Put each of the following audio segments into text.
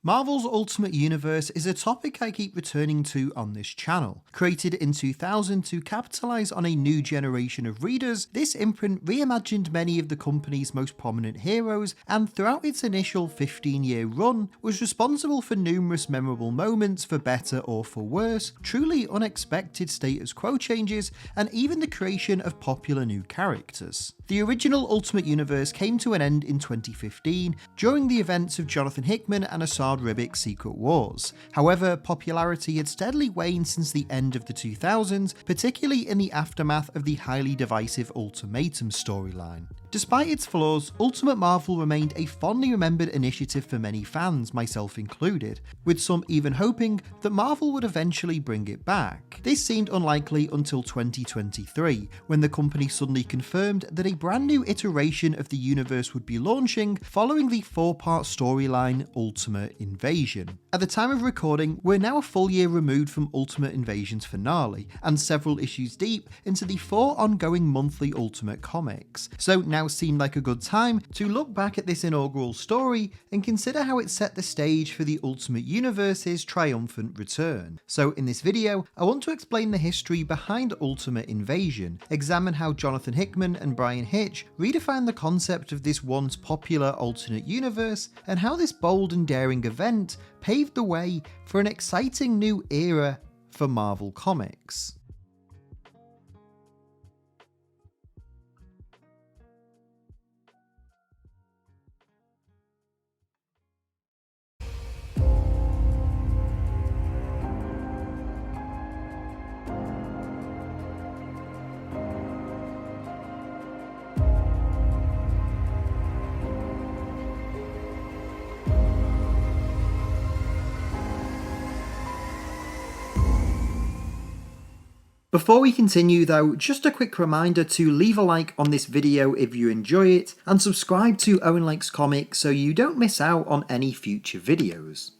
Marvel's Ultimate Universe is a topic I keep returning to on this channel. Created in 2000 to capitalise on a new generation of readers, this imprint reimagined many of the company's most prominent heroes, and throughout its initial 15-year run, was responsible for numerous memorable moments for better or for worse, truly unexpected status quo changes, and even the creation of popular new characters. The original Ultimate Universe came to an end in 2015 during the events of Jonathan Hickman and Asad Ribic's Secret Wars. However, popularity had steadily waned since the end of the 2000s, particularly in the aftermath of the highly divisive Ultimatum storyline. Despite its flaws, Ultimate Marvel remained a fondly remembered initiative for many fans, myself included, with some even hoping that Marvel would eventually bring it back. This seemed unlikely until 2023, when the company suddenly confirmed that a brand new iteration of the universe would be launching following the 4-part storyline Ultimate Invasion. At the time of recording, we're now a full year removed from Ultimate Invasion's finale, and several issues deep into the 4 ongoing monthly Ultimate comics, so now seemed like a good time to look back at this inaugural story and consider how it set the stage for the Ultimate Universe's triumphant return. So in this video, I want to explain the history behind Ultimate Invasion, examine how Jonathan Hickman and Bryan Hitch redefined the concept of this once popular alternate universe, and how this bold and daring event paved the way for an exciting new era for Marvel Comics. Before we continue though, just a quick reminder to leave a like on this video if you enjoy it, and subscribe to Owen Likes Comics so you don't miss out on any future videos.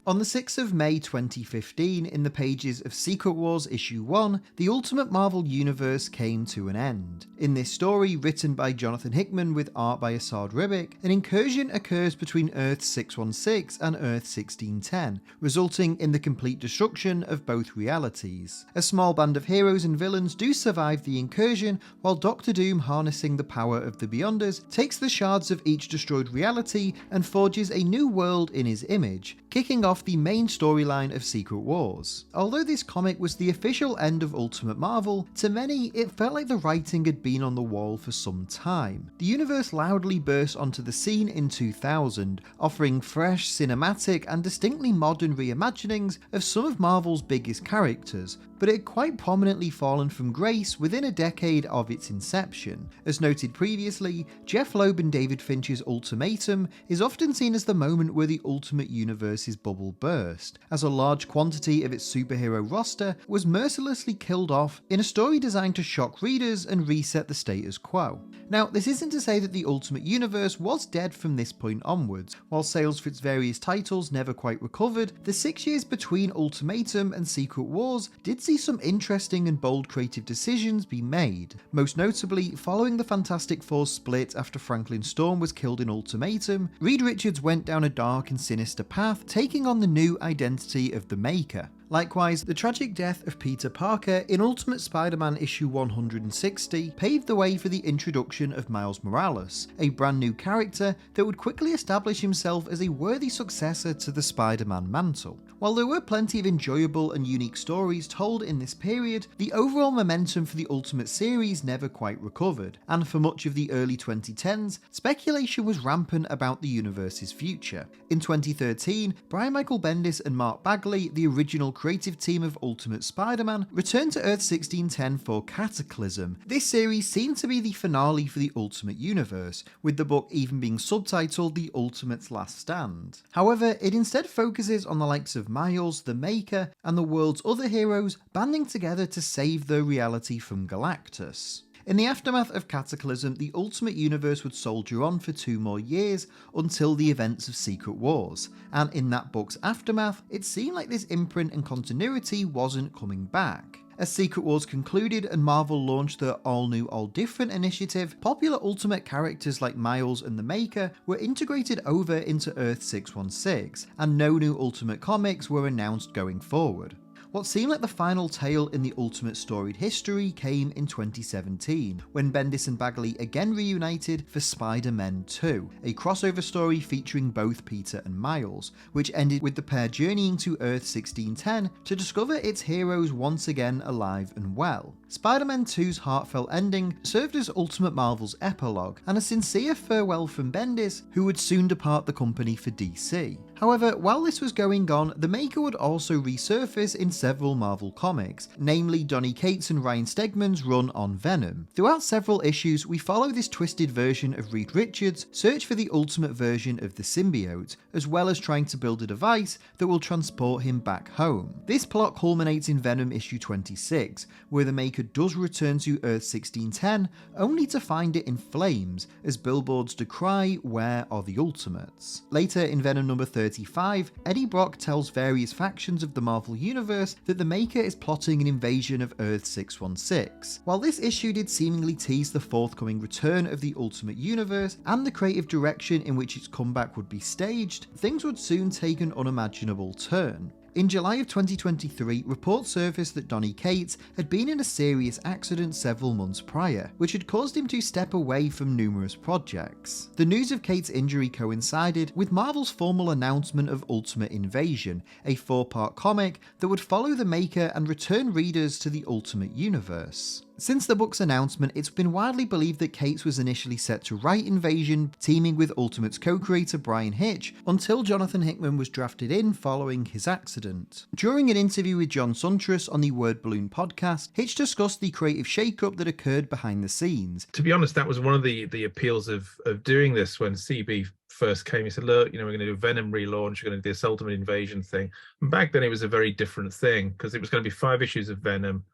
On the 6th of May 2015, in the pages of Secret Wars issue 1, the Ultimate Marvel Universe came to an end. In this story, written by Jonathan Hickman with art by Asad Ribic, an incursion occurs between Earth 616 and Earth 1610, resulting in the complete destruction of both realities. A small band of heroes and villains do survive the incursion, while Doctor Doom, harnessing the power of the Beyonders, takes the shards of each destroyed reality and forges a new world in his image, kicking off the main storyline of Secret Wars. Although this comic was the official end of Ultimate Marvel, to many it felt like the writing had been on the wall for some time. The universe loudly burst onto the scene in 2000, offering fresh, cinematic and distinctly modern reimaginings of some of Marvel's biggest characters, but it had quite prominently fallen from grace within a decade of its inception. As noted previously, Jeff Loeb and David Fincher's Ultimatum is often seen as the moment where the Ultimate Universe's bubble burst, as a large quantity of its superhero roster was mercilessly killed off in a story designed to shock readers and reset the status quo. Now, this isn't to say that the Ultimate Universe was dead from this point onwards. While sales for its various titles never quite recovered, the 6 years between Ultimatum and Secret Wars did see some interesting and bold creative decisions be made. Most notably, following the Fantastic Four split after Franklin Storm was killed in Ultimatum, Reed Richards went down a dark and sinister path, taking on the new identity of the Maker. Likewise, the tragic death of Peter Parker in Ultimate Spider-Man issue 160 paved the way for the introduction of Miles Morales, a brand new character that would quickly establish himself as a worthy successor to the Spider-Man mantle. While there were plenty of enjoyable and unique stories told in this period, the overall momentum for the Ultimate series never quite recovered, and for much of the early 2010s, speculation was rampant about the universe's future. In 2013, Brian Michael Bendis and Mark Bagley, the original creative team of Ultimate Spider-Man, returned to Earth 1610 for Cataclysm. This series seemed to be the finale for the Ultimate Universe, with the book even being subtitled The Ultimate's Last Stand. However, it instead focuses on the likes of Miles, the Maker, and the world's other heroes banding together to save their reality from Galactus. In the aftermath of Cataclysm, the Ultimate Universe would soldier on for 2 more years until the events of Secret Wars, and in that book's aftermath, it seemed like this imprint and continuity wasn't coming back. As Secret Wars concluded and Marvel launched the All New All Different initiative, popular Ultimate characters like Miles and the Maker were integrated over into Earth 616, and no new Ultimate comics were announced going forward. What seemed like the final tale in the Ultimate storied history came in 2017, when Bendis and Bagley again reunited for Spider-Man 2, a crossover story featuring both Peter and Miles, which ended with the pair journeying to Earth 1610 to discover its heroes once again alive and well. Spider-Man 2's heartfelt ending served as Ultimate Marvel's epilogue, and a sincere farewell from Bendis, who would soon depart the company for DC. However, while this was going on, the Maker would also resurface in several Marvel comics, namely Donny Cates and Ryan Stegman's run on Venom. Throughout several issues, we follow this twisted version of Reed Richards' search for the ultimate version of the symbiote, as well as trying to build a device that will transport him back home. This plot culminates in Venom issue 26, where the Maker does return to Earth 1610, only to find it in flames, as billboards decry "Where are the Ultimates?" Later in Venom number 35, Eddie Brock tells various factions of the Marvel Universe that the Maker is plotting an invasion of Earth 616. While this issue did seemingly tease the forthcoming return of the Ultimate Universe and the creative direction in which its comeback would be staged, things would soon take an unimaginable turn. In July of 2023, reports surfaced that Donny Cates had been in a serious accident several months prior, which had caused him to step away from numerous projects. The news of Cates' injury coincided with Marvel's formal announcement of Ultimate Invasion, a 4-part comic that would follow the Maker and return readers to the Ultimate Universe. Since the book's announcement, it's been widely believed that Cates was initially set to write Invasion, teaming with Ultimate's co-creator Bryan Hitch, until Jonathan Hickman was drafted in following his accident. During an interview with John Suntress on the Word Balloon podcast, Hitch discussed the creative shake-up that occurred behind the scenes. To be honest, that was one of the appeals of doing this when CB first came. He said, look, we're going to do a Venom relaunch, we're going to do this Ultimate Invasion thing. And back then it was a very different thing, because it was going to be 5 issues of Venom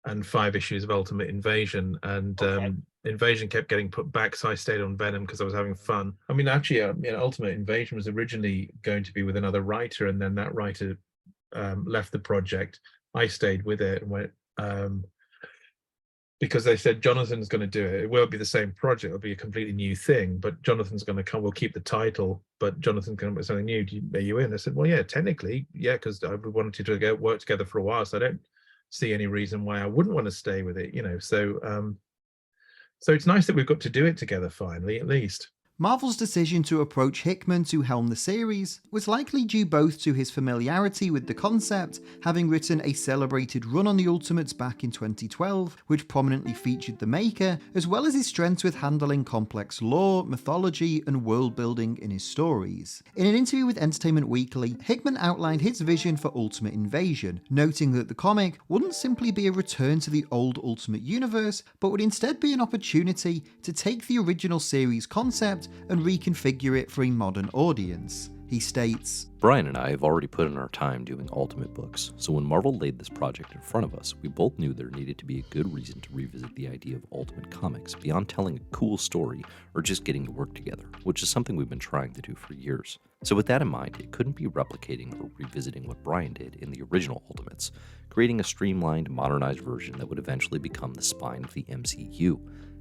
and 5 issues of Ultimate Invasion, and Invasion kept getting put back, so I stayed on Venom because I was having fun. I mean, actually, Ultimate Invasion was originally going to be with another writer, and then that writer left the project. I stayed with it and went, because they said Jonathan's going to do it. It won't be the same project, it'll be a completely new thing, but Jonathan's going to come, we'll keep the title, but Jonathan's going to put something new. Are you in? I said, well, yeah, technically, yeah, because I wanted to work together for a while, so I don't see any reason why I wouldn't want to stay with it, so it's nice that we've got to do it together finally, at least. Marvel's decision to approach Hickman to helm the series was likely due both to his familiarity with the concept, having written a celebrated run on the Ultimates back in 2012, which prominently featured the Maker, as well as his strengths with handling complex lore, mythology, and world building in his stories. In an interview with Entertainment Weekly, Hickman outlined his vision for Ultimate Invasion, noting that the comic wouldn't simply be a return to the old Ultimate Universe, but would instead be an opportunity to take the original series concept and reconfigure it for a modern audience. He states, Bryan and I have already put in our time doing Ultimate books, so when Marvel laid this project in front of us, we both knew there needed to be a good reason to revisit the idea of Ultimate Comics beyond telling a cool story or just getting to work together, which is something we've been trying to do for years. So with that in mind, it couldn't be replicating or revisiting what Bryan did in the original Ultimates, creating a streamlined, modernized version that would eventually become the spine of the MCU.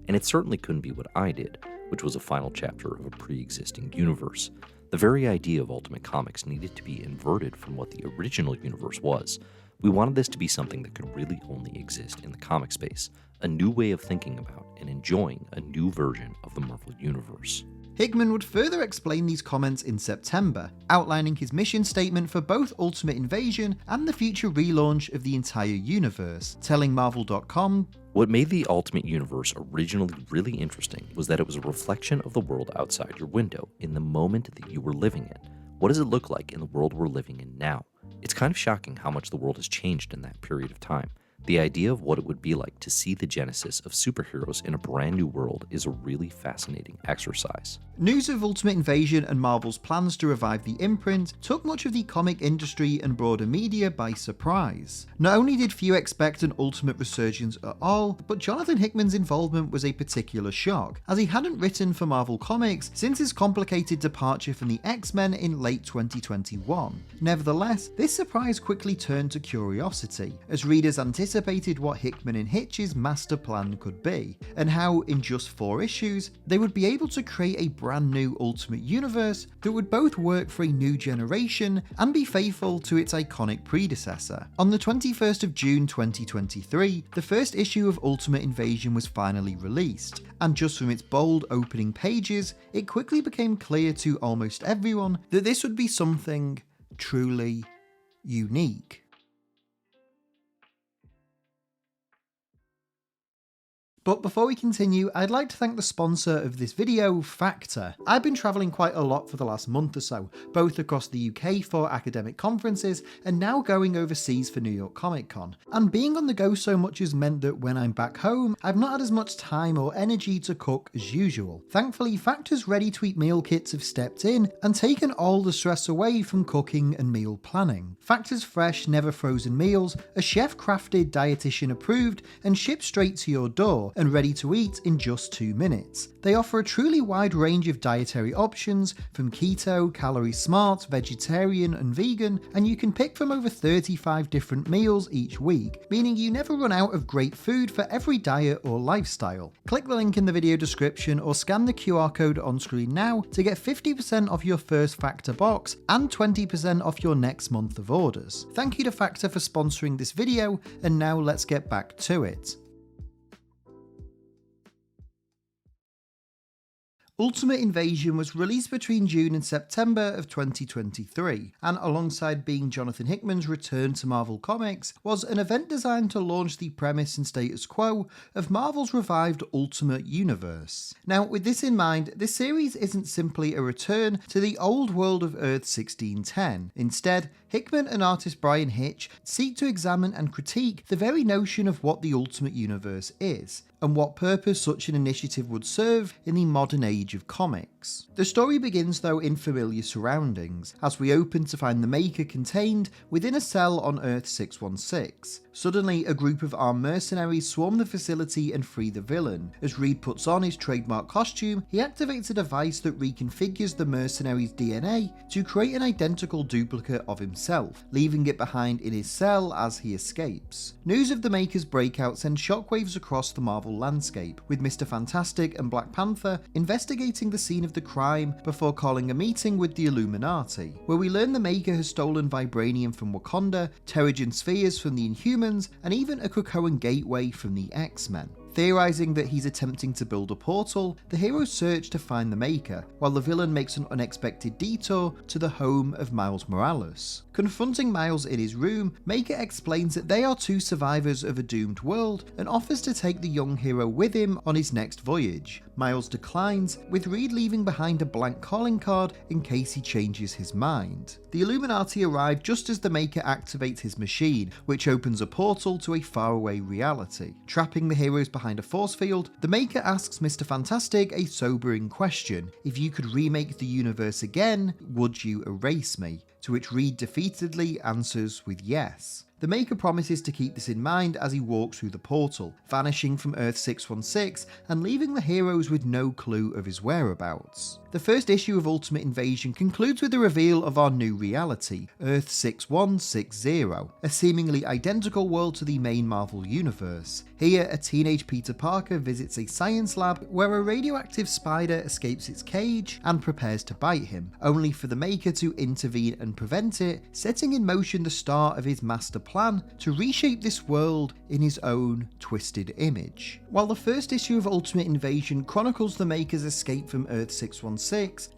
And it certainly couldn't be what I did, which was a final chapter of a pre-existing universe. The very idea of Ultimate Comics needed to be inverted from what the original universe was. We wanted this to be something that could really only exist in the comic space, a new way of thinking about and enjoying a new version of the Marvel Universe. Hickman would further explain these comments in September, outlining his mission statement for both Ultimate Invasion and the future relaunch of the entire universe, telling Marvel.com, What made the Ultimate Universe originally really interesting was that it was a reflection of the world outside your window, in the moment that you were living in. What does it look like in the world we're living in now? It's kind of shocking how much the world has changed in that period of time. The idea of what it would be like to see the genesis of superheroes in a brand new world is a really fascinating exercise. News of Ultimate Invasion and Marvel's plans to revive the imprint took much of the comic industry and broader media by surprise. Not only did few expect an Ultimate resurgence at all, but Jonathan Hickman's involvement was a particular shock, as he hadn't written for Marvel Comics since his complicated departure from the X-Men in late 2021. Nevertheless, this surprise quickly turned to curiosity, as readers anticipated anticipated what Hickman and Hitch's master plan could be, and how, in just 4 issues, they would be able to create a brand new Ultimate Universe that would both work for a new generation and be faithful to its iconic predecessor. On the 21st of June 2023, the first issue of Ultimate Invasion was finally released, and just from its bold opening pages, it quickly became clear to almost everyone that this would be something truly unique. But before we continue, I'd like to thank the sponsor of this video, Factor. I've been travelling quite a lot for the last month or so, both across the UK for academic conferences and now going overseas for New York Comic Con. And being on the go so much has meant that when I'm back home, I've not had as much time or energy to cook as usual. Thankfully, Factor's ready-to-eat meal kits have stepped in and taken all the stress away from cooking and meal planning. Factor's fresh, never frozen meals are chef-crafted, dietitian approved, and shipped straight to your door, and ready to eat in just 2 minutes. They offer a truly wide range of dietary options from keto, calorie smart, vegetarian and vegan, and you can pick from over 35 different meals each week, meaning you never run out of great food for every diet or lifestyle. Click the link in the video description or scan the QR code on screen now to get 50% off your first Factor box and 20% off your next month of orders. Thank you to Factor for sponsoring this video, and now let's get back to it. Ultimate Invasion was released between June and September of 2023, and alongside being Jonathan Hickman's return to Marvel Comics, was an event designed to launch the premise and status quo of Marvel's revived Ultimate Universe. Now, with this in mind, this series isn't simply a return to the old world of Earth 1610. Instead, Hickman and artist Bryan Hitch seek to examine and critique the very notion of what the Ultimate Universe is, and what purpose such an initiative would serve in the modern age of comics. The story begins though in familiar surroundings, as we open to find the Maker contained within a cell on Earth 616. Suddenly, a group of armed mercenaries swarm the facility and free the villain. As Reed puts on his trademark costume, he activates a device that reconfigures the mercenary's DNA to create an identical duplicate of himself, leaving it behind in his cell as he escapes. News of the Maker's breakout sends shockwaves across the Marvel landscape, with Mr. Fantastic and Black Panther investigating the scene of the crime before calling a meeting with the Illuminati, where we learn the Maker has stolen vibranium from Wakanda, Terrigen spheres from the Inhumans, and even a Krakoan gateway from the X-Men. Theorizing that he's attempting to build a portal, the heroes search to find the Maker, while the villain makes an unexpected detour to the home of Miles Morales. Confronting Miles in his room, Maker explains that they are 2 survivors of a doomed world and offers to take the young hero with him on his next voyage. Miles declines, with Reed leaving behind a blank calling card in case he changes his mind. The Illuminati arrive just as the Maker activates his machine, which opens a portal to a faraway reality. Trapping the heroes behind a force field, the Maker asks Mr. Fantastic a sobering question: if you could remake the universe again, would you erase me? To which Reed defeatedly answers with yes. The Maker promises to keep this in mind as he walks through the portal, vanishing from Earth 616 and leaving the heroes with no clue of his whereabouts. The first issue of Ultimate Invasion concludes with the reveal of our new reality, Earth 6160, a seemingly identical world to the main Marvel universe. Here, a teenage Peter Parker visits a science lab where a radioactive spider escapes its cage and prepares to bite him, only for the Maker to intervene and prevent it, setting in motion the start of his master plan to reshape this world in his own twisted image. While the first issue of Ultimate Invasion chronicles the Maker's escape from Earth 616,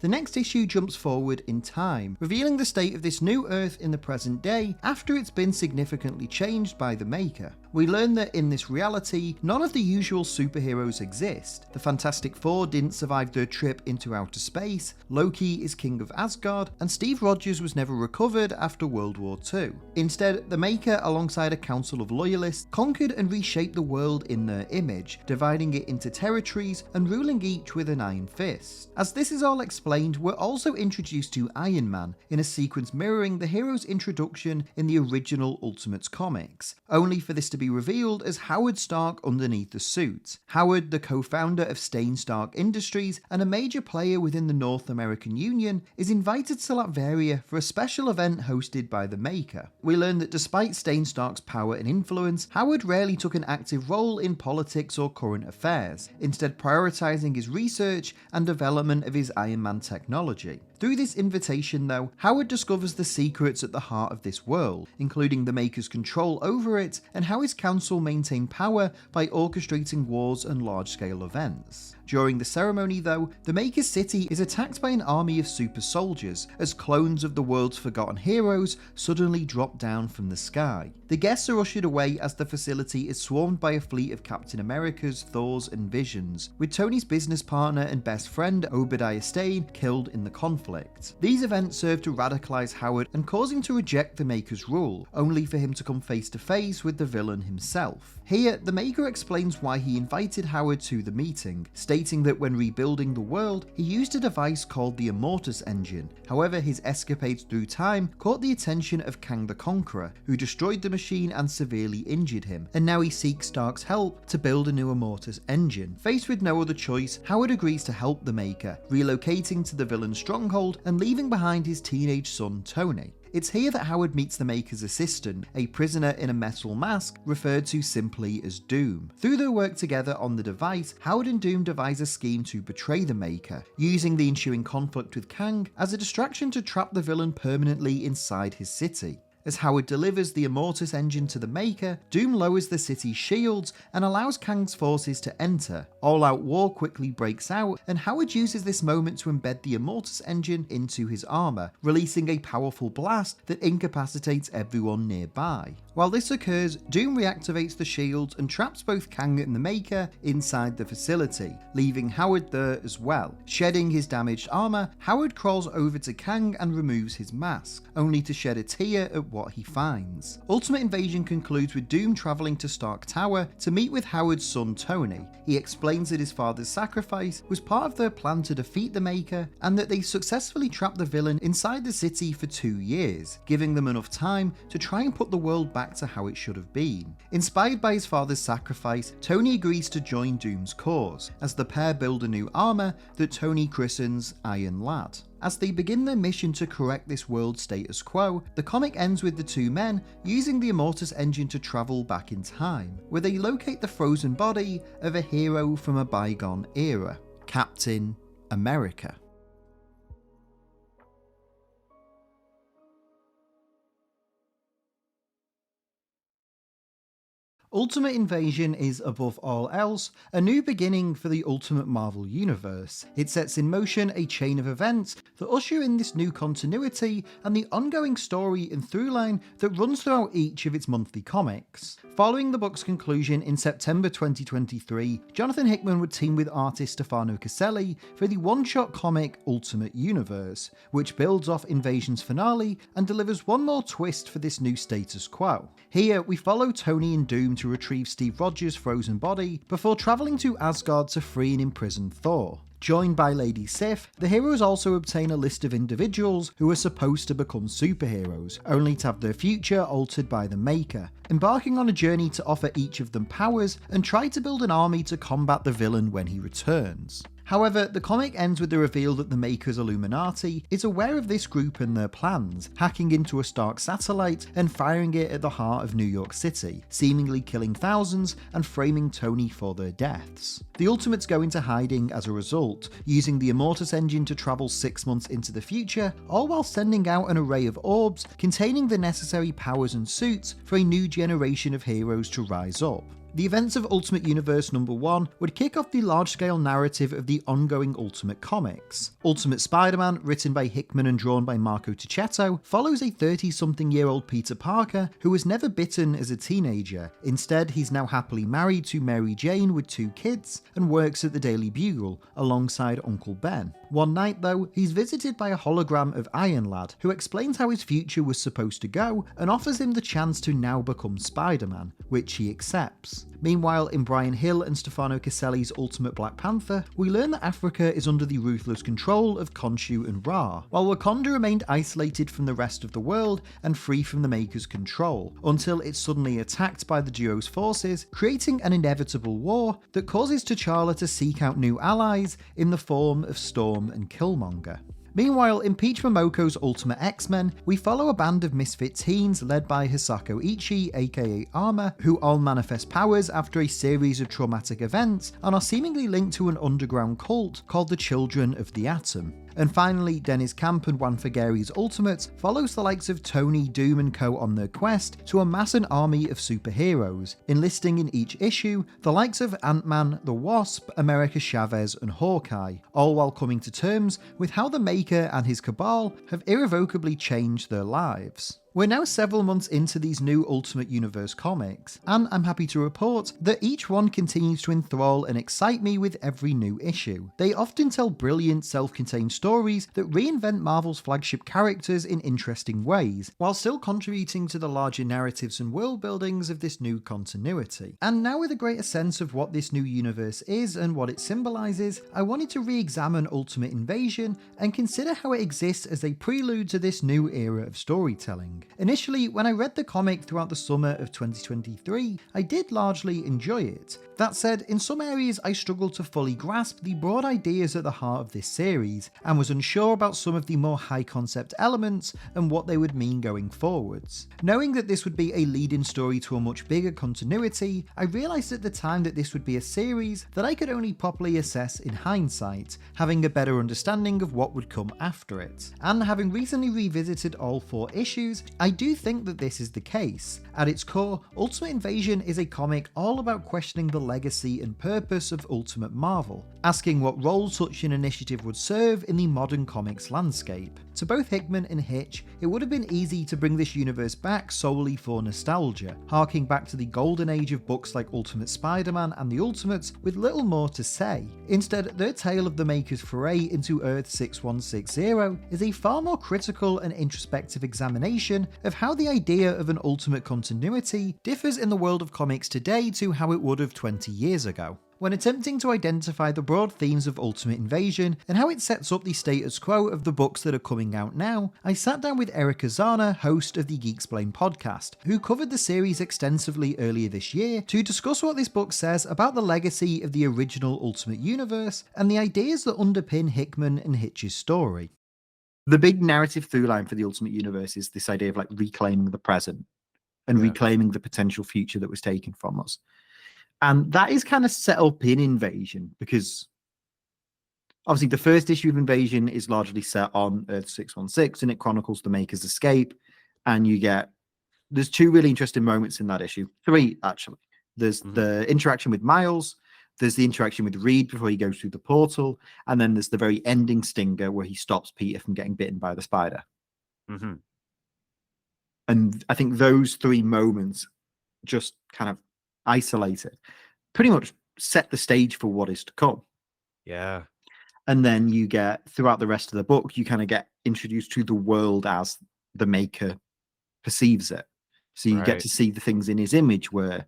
the next issue jumps forward in time, revealing the state of this new Earth in the present day after it's been significantly changed by the Maker. We learn that in this reality, none of the usual superheroes exist. The Fantastic Four didn't survive their trip into outer space, Loki is king of Asgard, and Steve Rogers was never recovered after World War II. Instead, the Maker, alongside a council of loyalists, conquered and reshaped the world in their image, dividing it into territories and ruling each with an iron fist. As this is all explained, we're also introduced to Iron Man, in a sequence mirroring the hero's introduction in the original Ultimates comics, only for this to be revealed as Howard Stark underneath the suit. Howard, the co-founder of Stain Stark Industries and a major player within the North American Union, is invited to Latveria for a special event hosted by the Maker. We learn that despite Stainstark's power and influence, Howard rarely took an active role in politics or current affairs, instead prioritising his research and development of his Iron Man technology. Through this invitation though, Howard discovers the secrets at the heart of this world, including the Maker's control over it and how his council maintain power by orchestrating wars and large-scale events. During the ceremony though, the Maker's city is attacked by an army of super soldiers as clones of the world's forgotten heroes suddenly drop down from the sky. The guests are ushered away as the facility is swarmed by a fleet of Captain America's, Thor's and Vision's, with Tony's business partner and best friend Obadiah Stane killed in the conflict. These events serve to radicalise Howard and cause him to reject the Maker's rule, only for him to come face to face with the villain himself. Here, the Maker explains why he invited Howard to the meeting, stating that when rebuilding the world, he used a device called the Immortus Engine. However, his escapades through time caught the attention of Kang the Conqueror, who destroyed the machine and severely injured him, and now he seeks Stark's help to build a new Immortus Engine. Faced with no other choice, Howard agrees to help the Maker, relocating to the villain's stronghold and leaving behind his teenage son Tony. It's here that Howard meets the Maker's assistant, a prisoner in a metal mask referred to simply as Doom. Through their work together on the device, Howard and Doom devise a scheme to betray the Maker, using the ensuing conflict with Kang as a distraction to trap the villain permanently inside his city. As Howard delivers the Immortus Engine to the Maker, Doom lowers the city's shields and allows Kang's forces to enter. All-out war quickly breaks out, and Howard uses this moment to embed the Immortus Engine into his armour, releasing a powerful blast that incapacitates everyone nearby. While this occurs, Doom reactivates the shields and traps both Kang and the Maker inside the facility, leaving Howard there as well. Shedding his damaged armour, Howard crawls over to Kang and removes his mask, only to shed a tear at what he finds. Ultimate Invasion concludes with Doom travelling to Stark Tower to meet with Howard's son Tony. He explains that his father's sacrifice was part of their plan to defeat the Maker, and that they successfully trapped the villain inside the city for 2 years, giving them enough time to try and put the world back to how it should have been. Inspired by his father's sacrifice, Tony agrees to join Doom's cause, as the pair build a new armour that Tony christens Iron Lad. As they begin their mission to correct this world status quo, the comic ends with the two men using the Immortus Engine to travel back in time, where they locate the frozen body of a hero from a bygone era, Captain America. Ultimate Invasion is, above all else, a new beginning for the Ultimate Marvel Universe. It sets in motion a chain of events that usher in this new continuity and the ongoing story and throughline that runs throughout each of its monthly comics. Following the book's conclusion in September 2023, Jonathan Hickman would team with artist Stefano Caselli for the one-shot comic Ultimate Universe, which builds off Invasion's finale and delivers one more twist for this new status quo. Here, we follow Tony and Doom to retrieve Steve Rogers' frozen body before travelling to Asgard to free and imprison Thor. Joined by Lady Sif, the heroes also obtain a list of individuals who are supposed to become superheroes, only to have their future altered by the Maker, embarking on a journey to offer each of them powers and try to build an army to combat the villain when he returns. However, the comic ends with the reveal that the Maker's Illuminati is aware of this group and their plans, hacking into a Stark satellite and firing it at the heart of New York City, seemingly killing thousands and framing Tony for their deaths. The Ultimates go into hiding as a result, using the Immortus Engine to travel 6 months into the future, all while sending out an array of orbs containing the necessary powers and suits for a new generation of heroes to rise up. The events of Ultimate Universe #1 would kick off the large-scale narrative of the ongoing Ultimate comics. Ultimate Spider-Man, written by Hickman and drawn by Marco Ticchetto, follows a 30-something-year-old Peter Parker who was never bitten as a teenager. Instead, he's now happily married to Mary Jane with 2 kids and works at the Daily Bugle alongside Uncle Ben. One night, though, he's visited by a hologram of Iron Lad, who explains how his future was supposed to go and offers him the chance to now become Spider-Man, which he accepts. Meanwhile, in Bryan Hill and Stefano Caselli's Ultimate Black Panther, we learn that Africa is under the ruthless control of Khonshu and Ra, while Wakanda remained isolated from the rest of the world and free from the Maker's control, until it's suddenly attacked by the duo's forces, creating an inevitable war that causes T'Challa to seek out new allies in the form of Storm and Killmonger. Meanwhile, in Peach Momoko's Ultimate X-Men, we follow a band of misfit teens led by Hisako Ichi, aka Armor, who all manifest powers after a series of traumatic events and are seemingly linked to an underground cult called the Children of the Atom. And finally, Dennis Camp and Juan Figuere's Ultimates follows the likes of Tony, Doom and co on their quest to amass an army of superheroes, enlisting in each issue the likes of Ant-Man, the Wasp, America Chavez and Hawkeye, all while coming to terms with how the Maker and his cabal have irrevocably changed their lives. We're now several months into these new Ultimate Universe comics, and I'm happy to report that each one continues to enthrall and excite me with every new issue. They often tell brilliant self-contained stories that reinvent Marvel's flagship characters in interesting ways, while still contributing to the larger narratives and world buildings of this new continuity. And now with a greater sense of what this new universe is and what it symbolises, I wanted to re-examine Ultimate Invasion and consider how it exists as a prelude to this new era of storytelling. Initially, when I read the comic throughout the summer of 2023, I did largely enjoy it. That said, in some areas I struggled to fully grasp the broad ideas at the heart of this series, and was unsure about some of the more high concept elements and what they would mean going forwards. Knowing that this would be a lead-in story to a much bigger continuity, I realised at the time that this would be a series that I could only properly assess in hindsight, having a better understanding of what would come after it. And having recently revisited all 4 issues, I do think that this is the case. At its core, Ultimate Invasion is a comic all about questioning the legacy and purpose of Ultimate Marvel, asking what role such an initiative would serve in the modern comics landscape. To both Hickman and Hitch, it would have been easy to bring this universe back solely for nostalgia, harking back to the golden age of books like Ultimate Spider-Man and the Ultimates with little more to say. Instead, their tale of the Maker's foray into Earth 6160 is a far more critical and introspective examination of how the idea of an ultimate continuity differs in the world of comics today to how it would have 20 years ago. When attempting to identify the broad themes of Ultimate Invasion and how it sets up the status quo of the books that are coming out now, I sat down with Eric Azana, host of the Geeksplained podcast, who covered the series extensively earlier this year, to discuss what this book says about the legacy of the original Ultimate Universe and the ideas that underpin Hickman and Hitch's story. The big narrative through line for the Ultimate Universe is this idea of like reclaiming the present and reclaiming the potential future that was taken from us. And that is kind of set up in Invasion, because obviously the first issue of Invasion is largely set on Earth 616 and it chronicles the Maker's escape. And there's 2 really interesting moments in that issue. 3, actually. There's the interaction with Miles, there's the interaction with Reed before he goes through the portal, and then there's the very ending stinger where he stops Peter from getting bitten by the spider. And I think those 3 moments, just kind of isolated, pretty much set the stage for what is to come. Yeah. And then you get, throughout the rest of the book, you kind of get introduced to the world as the Maker perceives it. So you get to see the things in his image, where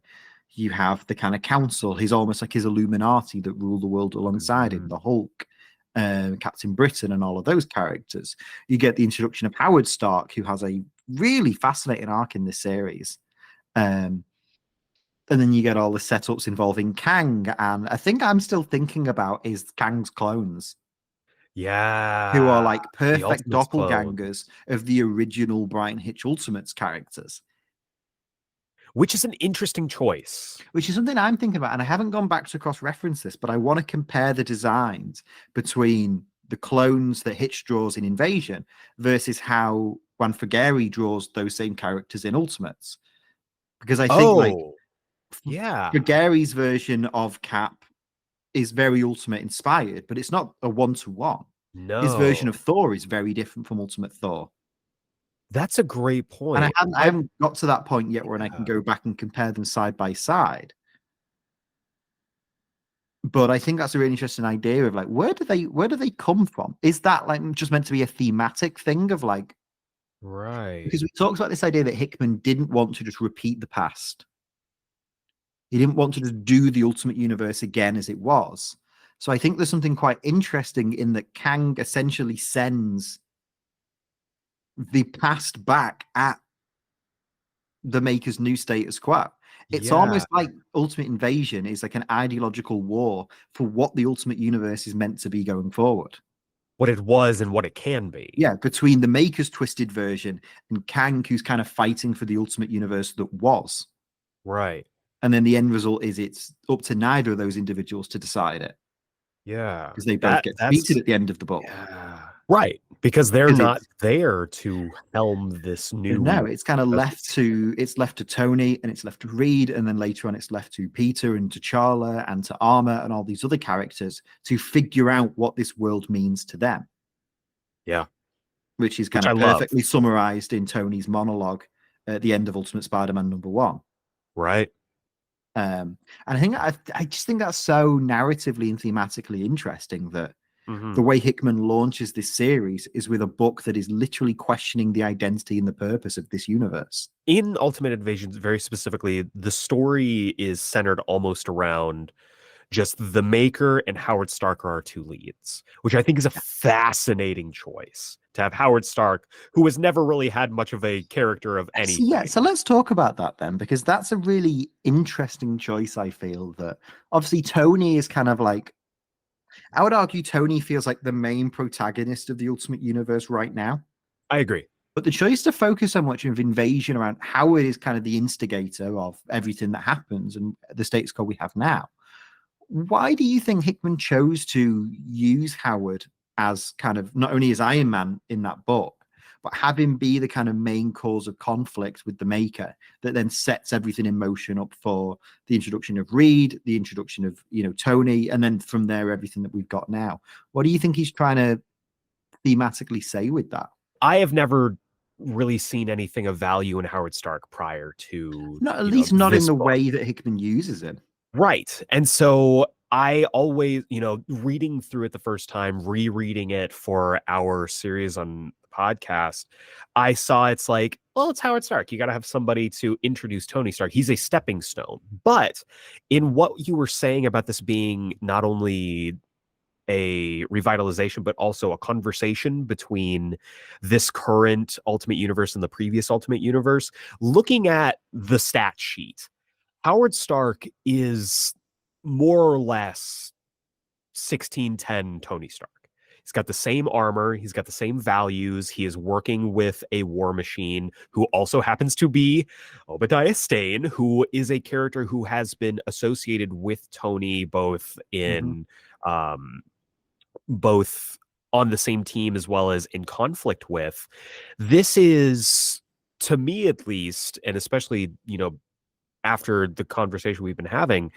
you have the kind of council, he's almost like his Illuminati that rule the world alongside him, the Hulk, Captain Britain and all of those characters. You get the introduction of Howard Stark, who has a really fascinating arc in this series. And then you get all the setups involving Kang, and I think I'm still thinking about is Kang's clones. Yeah. Who are like perfect doppelgangers of the original Bryan Hitch Ultimates characters. Which is an interesting choice. Which is something I'm thinking about, and I haven't gone back to cross-reference this, but I want to compare the designs between the clones that Hitch draws in Invasion versus how Juan Figuere draws those same characters in Ultimates. Because I think Figuere's version of Cap is very Ultimate inspired, but it's not a one-to-one. No. His version of Thor is very different from Ultimate Thor. That's a great point. And I haven't got to that point yet where I can go back and compare them side by side. But I think that's a really interesting idea of like, where do they come from? Is that like just meant to be a thematic thing of like, right? Because we talked about this idea that Hickman didn't want to just repeat the past. He didn't want to just do the Ultimate Universe again as it was. So I think there's something quite interesting in that Kang essentially sends the past back at the Maker's new status quo. It's almost like Ultimate Invasion is like an ideological war for what the Ultimate Universe is meant to be going forward. what it was and what it can be. Yeah, between the Maker's twisted version and Kang, who's kind of fighting for the ultimate universe that was. Right. And then the end result is it's up to neither of those individuals to decide it. Yeah. Because they both get defeated at the end of the book. Yeah. Right. Because they're not there to helm this new. No, it's kind of left to Tony, and it's left to Reed, and then later on it's left to Peter and to T'Challa and to Armor and all these other characters to figure out what this world means to them. Yeah. Which is kind of perfectly summarized in Tony's monologue at the end of Ultimate Spider-Man #1. Right. And I just think that's so narratively and thematically interesting that the way Hickman launches this series is with a book that is literally questioning the identity and the purpose of this universe. In Ultimate Invasion, very specifically, the story is centered almost around just the Maker and Howard Stark are our two leads, which I think is a fascinating choice to have Howard Stark, who has never really had much of a character of anything. Yeah, so let's talk about that then, because that's a really interesting choice. I feel that obviously Tony is kind of like, I would argue Tony feels like the main protagonist of the Ultimate Universe right now. I agree. But the choice to focus so much of Invasion around Howard is kind of the instigator of everything that happens and the status quo we have now. Why do you think Hickman chose to use Howard as kind of not only as Iron Man in that book, but have him be the kind of main cause of conflict with the Maker that then sets everything in motion up for the introduction of Reed, the introduction of, Tony, and then from there, everything that we've got now? What do you think he's trying to thematically say with that? I have never really seen anything of value in Howard Stark prior to... Not at least not in the way that Hickman uses him. Right. And so I always, reading through it the first time, rereading it for our series on the podcast, I saw it's like, well, it's Howard Stark. You got to have somebody to introduce Tony Stark. He's a stepping stone. But in what you were saying about this being not only a revitalization, but also a conversation between this current Ultimate Universe and the previous Ultimate Universe, looking at the stat sheet, Howard Stark is more or less 1610 Tony Stark. He's got the same armor. He's got the same values. He is working with a war machine who also happens to be Obadiah Stane, who is a character who has been associated with Tony both in both on the same team as well as in conflict with. This is, to me at least, and especially, after the conversation we've been having,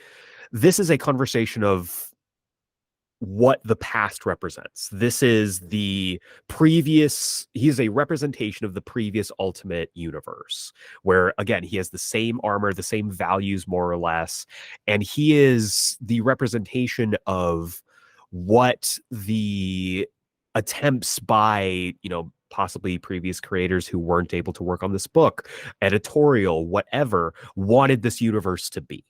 this is a conversation of what the past represents. This is the previous, he's a representation of the previous Ultimate Universe, where, again, he has the same armor, the same values, more or less, and he is the representation of what the attempts by, possibly previous creators who weren't able to work on this book, editorial, whatever, wanted this universe to be.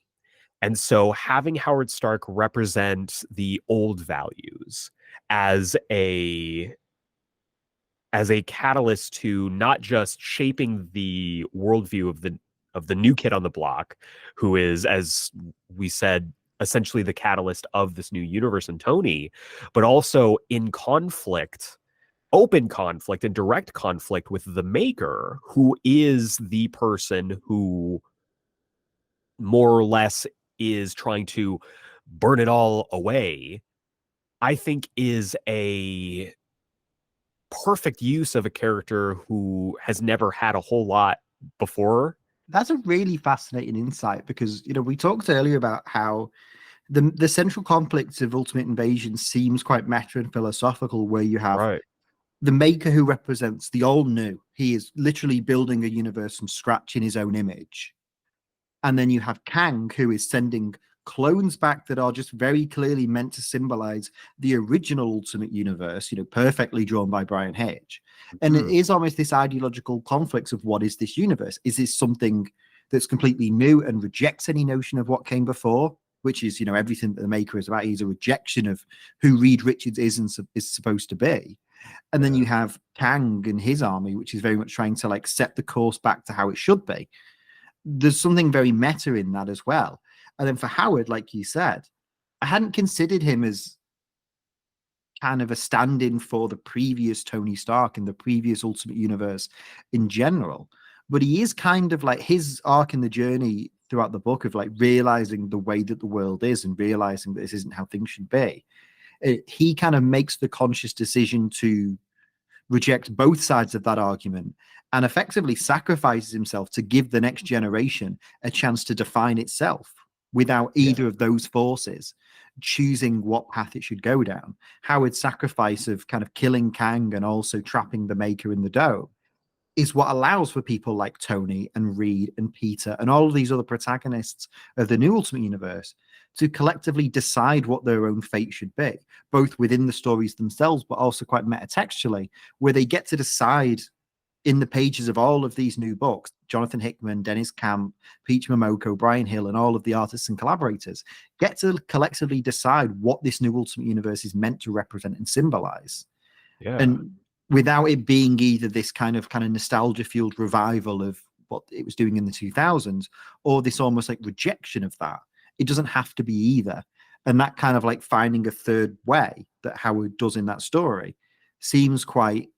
And so having Howard Stark represent the old values as a catalyst to not just shaping the worldview of the new kid on the block, who is, as we said, essentially the catalyst of this new universe in Tony, but also in conflict, open conflict and direct conflict with the Maker, who is the person who more or less is trying to burn it all away, I think is a perfect use of a character who has never had a whole lot before. That's a really fascinating insight because, we talked earlier about how the central conflict of Ultimate Invasion seems quite meta and philosophical, where you have the Maker who represents the old new. He is literally building a universe from scratch in his own image. And then you have Kang, who is sending clones back that are just very clearly meant to symbolize the original Ultimate Universe, perfectly drawn by Bryan Hitch. And it is almost this ideological conflict of what is this universe? Is this something that's completely new and rejects any notion of what came before, which is, everything that the Maker is about? He's a rejection of who Reed Richards is and is supposed to be. And then you have Kang and his army, which is very much trying to set the course back to how it should be. There's something very meta in that as well. And then for Howard, like you said, I hadn't considered him as kind of a stand-in for the previous Tony Stark in the previous Ultimate Universe in general. But he is kind of like his arc in the journey throughout the book of like realizing the way that the world is and realizing that this isn't how things should be. He kind of makes the conscious decision to reject both sides of that argument and effectively sacrifices himself to give the next generation a chance to define itself without either of those forces choosing what path it should go down. Howard's sacrifice of kind of killing Kang and also trapping the Maker in the dome is what allows for people like Tony and Reed and Peter and all of these other protagonists of the new Ultimate Universe to collectively decide what their own fate should be, both within the stories themselves, but also quite metatextually, where they get to decide in the pages of all of these new books, Jonathan Hickman, Dennis Camp, Peach Momoko, Bryan Hill, and all of the artists and collaborators get to collectively decide what this new Ultimate Universe is meant to represent and symbolize. Yeah. And without it being either this kind of nostalgia-fueled revival of what it was doing in the 2000s, or this almost like rejection of that. It doesn't have to be either. And that kind of like finding a third way that Howard does in that story seems quite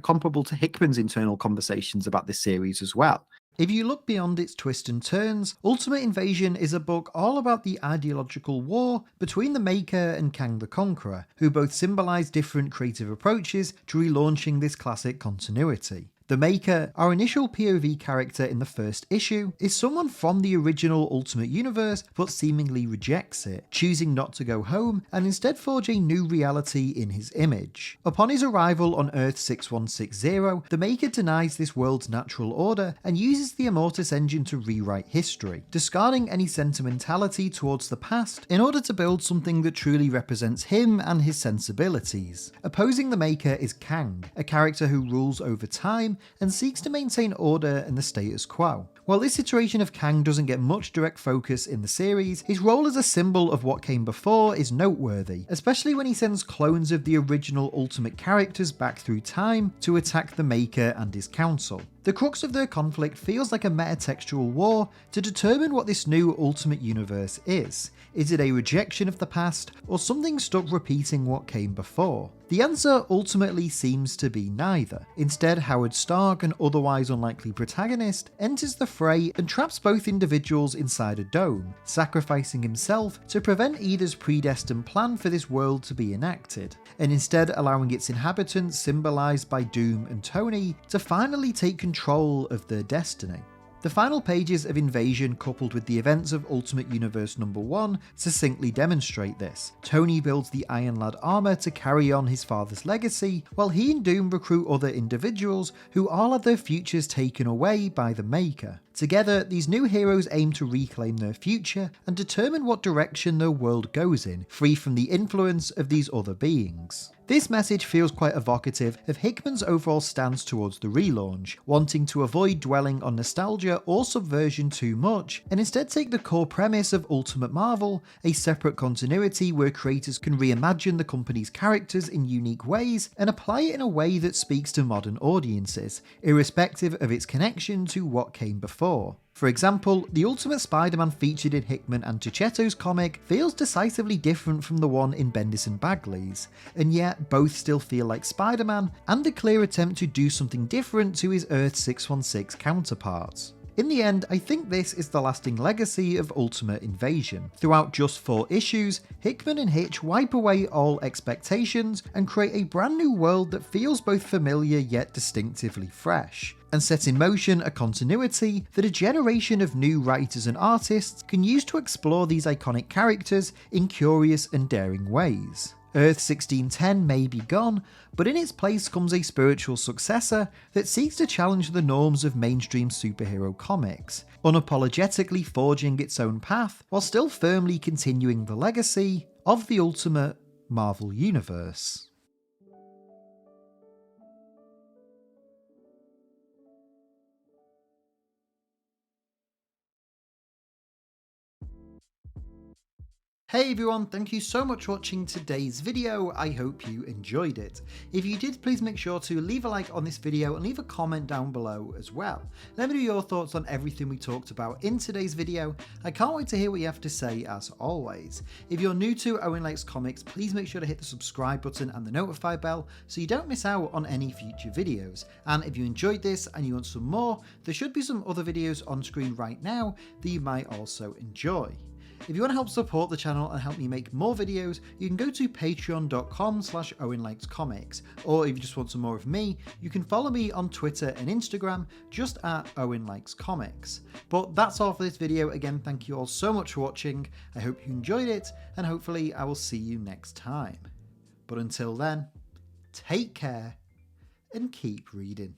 comparable to Hickman's internal conversations about this series as well. If you look beyond its twists and turns, Ultimate Invasion is a book all about the ideological war between the Maker and Kang the Conqueror, who both symbolise different creative approaches to relaunching this classic continuity. The Maker, our initial POV character in the first issue, is someone from the original Ultimate Universe but seemingly rejects it, choosing not to go home and instead forge a new reality in his image. Upon his arrival on Earth 6160, the Maker denies this world's natural order and uses the Immortus engine to rewrite history, discarding any sentimentality towards the past in order to build something that truly represents him and his sensibilities. Opposing the Maker is Kang, a character who rules over time and seeks to maintain order and the status quo. While this iteration of Kang doesn't get much direct focus in the series, his role as a symbol of what came before is noteworthy, especially when he sends clones of the original Ultimate characters back through time to attack the Maker and his council. The crux of their conflict feels like a metatextual war to determine what this new Ultimate Universe is. Is it a rejection of the past, or something stuck repeating what came before? The answer ultimately seems to be neither. Instead, Howard Stark, an otherwise unlikely protagonist, enters the fray and traps both individuals inside a dome, sacrificing himself to prevent either's predestined plan for this world to be enacted, and instead allowing its inhabitants, symbolised by Doom and Tony, to finally take control of their destiny. The final pages of Invasion, coupled with the events of Ultimate Universe number 1, succinctly demonstrate this. Tony builds the Iron Lad armour to carry on his father's legacy, while he and Doom recruit other individuals who all have their futures taken away by the Maker. Together, these new heroes aim to reclaim their future and determine what direction their world goes in, free from the influence of these other beings. This message feels quite evocative of Hickman's overall stance towards the relaunch, wanting to avoid dwelling on nostalgia or subversion too much, and instead take the core premise of Ultimate Marvel, a separate continuity where creators can reimagine the company's characters in unique ways and apply it in a way that speaks to modern audiences, irrespective of its connection to what came before. For example, the Ultimate Spider-Man featured in Hickman and Tucchetto's comic feels decisively different from the one in Bendis and Bagley's, and yet both still feel like Spider-Man and a clear attempt to do something different to his Earth 616 counterparts. In the end, I think this is the lasting legacy of Ultimate Invasion. Throughout just 4 issues, Hickman and Hitch wipe away all expectations and create a brand new world that feels both familiar yet distinctively fresh, and set in motion a continuity that a generation of new writers and artists can use to explore these iconic characters in curious and daring ways. Earth 1610 may be gone, but in its place comes a spiritual successor that seeks to challenge the norms of mainstream superhero comics, unapologetically forging its own path while still firmly continuing the legacy of the Ultimate Marvel Universe. Hey everyone, thank you so much for watching today's video. I hope you enjoyed it. If you did, please make sure to leave a like on this video and leave a comment down below as well. Let me know your thoughts on everything we talked about in today's video. I can't wait to hear what you have to say as always. If you're new to Owen Likes Comics, please make sure to hit the subscribe button and the notify bell so you don't miss out on any future videos. And if you enjoyed this and you want some more, there should be some other videos on screen right now that you might also enjoy. If you want to help support the channel and help me make more videos, you can go to patreon.com/OwenLikesComics, or if you just want some more of me, you can follow me on Twitter and Instagram just at Owen Likes Comics. But that's all for this video. Again, thank you all so much for watching. I hope you enjoyed it, and hopefully I will see you next time. But until then, take care and keep reading.